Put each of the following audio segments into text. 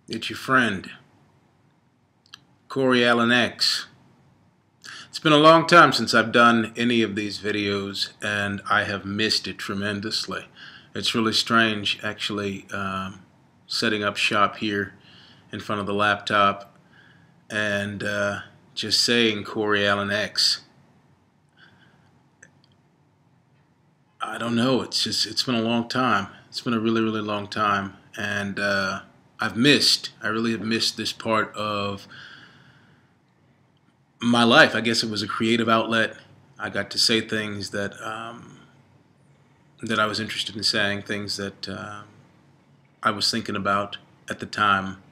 It's your friend, CoreyAllenX. It's been a long time since I've done any of these videos, and I have missed it tremendously. It's really strange, actually, setting up shop here in front of the laptop and just saying CoreyAllenX. I don't know. It's been a long time. It's been a really, really long time, and I really have missed this part of my life. I guess it was a creative outlet. I got to say things that that I was interested in saying, things that I was thinking about at the time.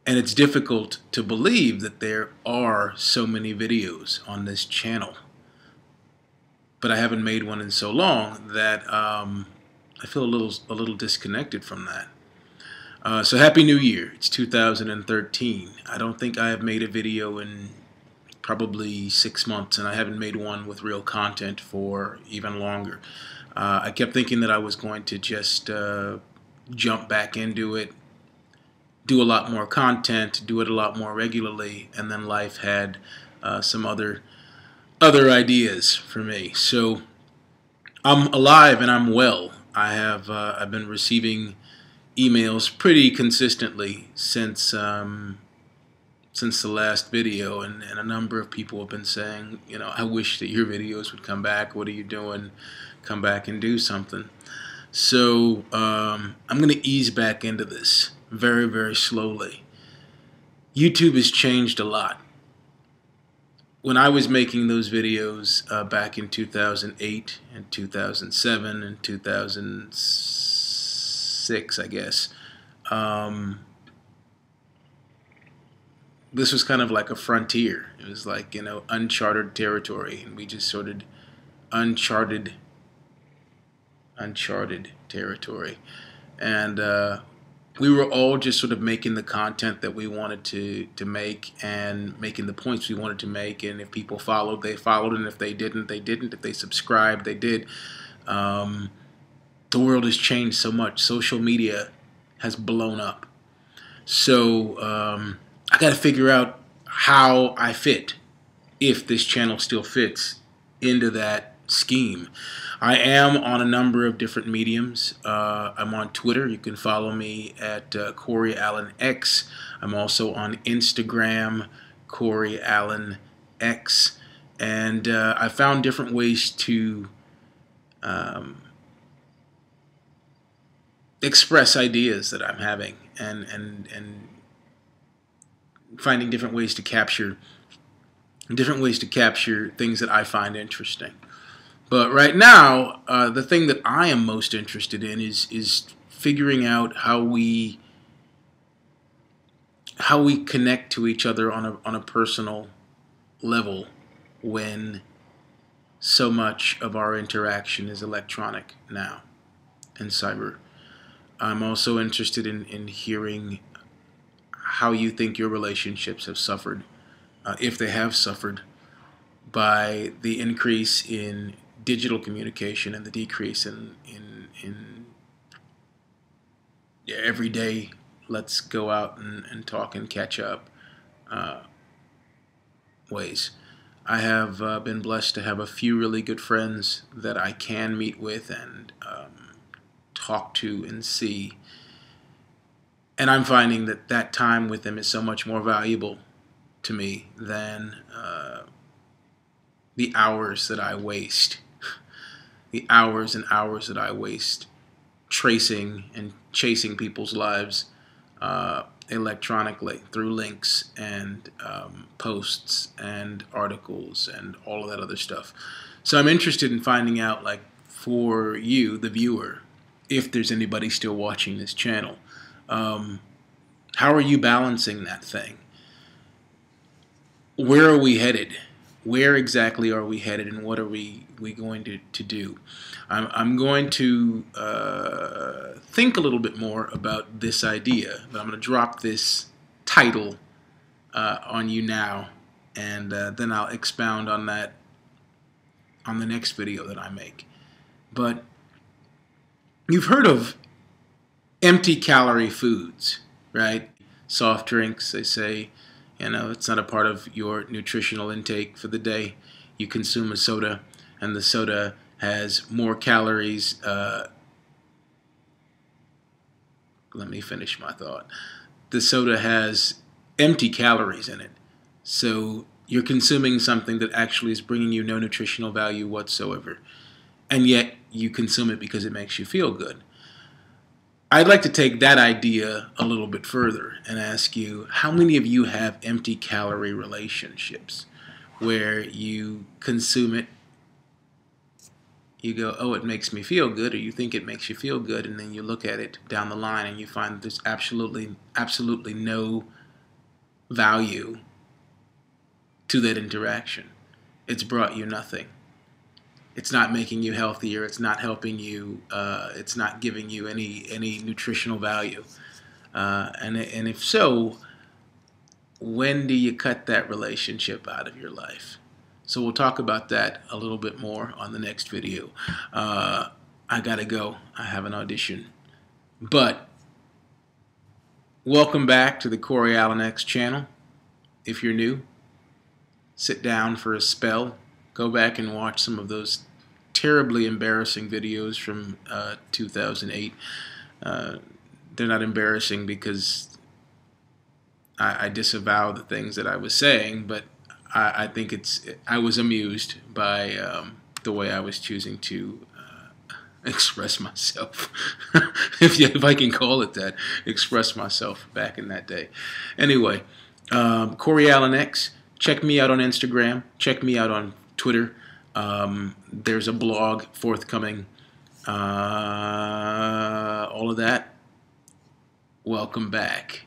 And it's difficult to believe that there are so many videos on this channel. But I haven't made one in so long that I feel a little disconnected from that. So Happy New Year. It's 2013. I don't think I have made a video in probably 6 months, and I haven't made one with real content for even longer. I kept thinking that I was going to just jump back into it, do a lot more content, do it a lot more regularly, and then life had some other ideas for me. So I'm alive and I'm well. I've been receiving emails pretty consistently since the last video, and a number of people have been saying, you know, I wish that your videos would come back. What are you doing? Come back and do something. So I'm going to ease back into this very, very slowly. YouTube has changed a lot. When I was making those videos back in 2008 and 2007 and 2006, I guess, this was kind of like a frontier. It was like, you know, uncharted territory, and we just sort of uncharted territory, and we were all just sort of making the content that we wanted to make, and making the points we wanted to make. And if people followed, they followed, and if they didn't, they didn't. If they subscribed, they did. The world has changed so much. Social media has blown up. So I got to figure out how I fit, if this channel still fits into that scheme. I am on a number of different mediums. I'm on Twitter. You can follow me at CoreyAllenX. I'm also on Instagram, CoreyAllenX. And I found different ways to express ideas that I'm having, and finding different ways to capture things that I find interesting. But right now, the thing that I am most interested in is figuring out how we connect to each other on a personal level when so much of our interaction is electronic now and cyber. I'm also interested in hearing how you think your relationships have suffered, if they have suffered, by the increase in digital communication and the decrease in everyday let's go out and talk and catch up ways. I have been blessed to have a few really good friends that I can meet with and talk to and see. And I'm finding that that time with them is so much more valuable to me than the hours that I waste. The hours and hours that I waste tracing and chasing people's lives electronically through links and posts and articles and all of that other stuff. So I'm interested in finding out, like, for you, the viewer, if there's anybody still watching this channel, how are you balancing that thing? Where are we headed? Where exactly are we headed, and what are we going to do? I'm going to think a little bit more about this idea, but I'm going to drop this title on you now, and then I'll expound on that on the next video that I make. But you've heard of empty calorie foods. right? Soft drinks, they say, it's not a part of your nutritional intake for the day. You consume a soda, and the soda has more calories. Let me finish my thought. The soda has empty calories in it. So you're consuming something that actually is bringing you no nutritional value whatsoever. And yet you consume it because it makes you feel good. I'd like to take that idea a little bit further and ask you, how many of you have empty calorie relationships where you consume it, you go, oh, it makes me feel good, or you think it makes you feel good, and then you look at it down the line and you find that there's absolutely no value to that interaction. It's brought you nothing. It's not making you healthier. It's not helping you. It's not giving you any nutritional value. And if so, when do you cut that relationship out of your life? So we'll talk about that a little bit more on the next video. I gotta go. I have an audition. But welcome back to the CoreyAllenX channel. If you're new, sit down for a spell. Go back and watch some of those terribly embarrassing videos from 2008. They're not embarrassing because I disavow the things that I was saying, but I think I was amused by the way I was choosing to express myself, if I can call it that, express myself back in that day. Anyway, CoreyAllenX. Check me out on Instagram. Check me out on Twitter. There's a blog forthcoming. All of that. Welcome back.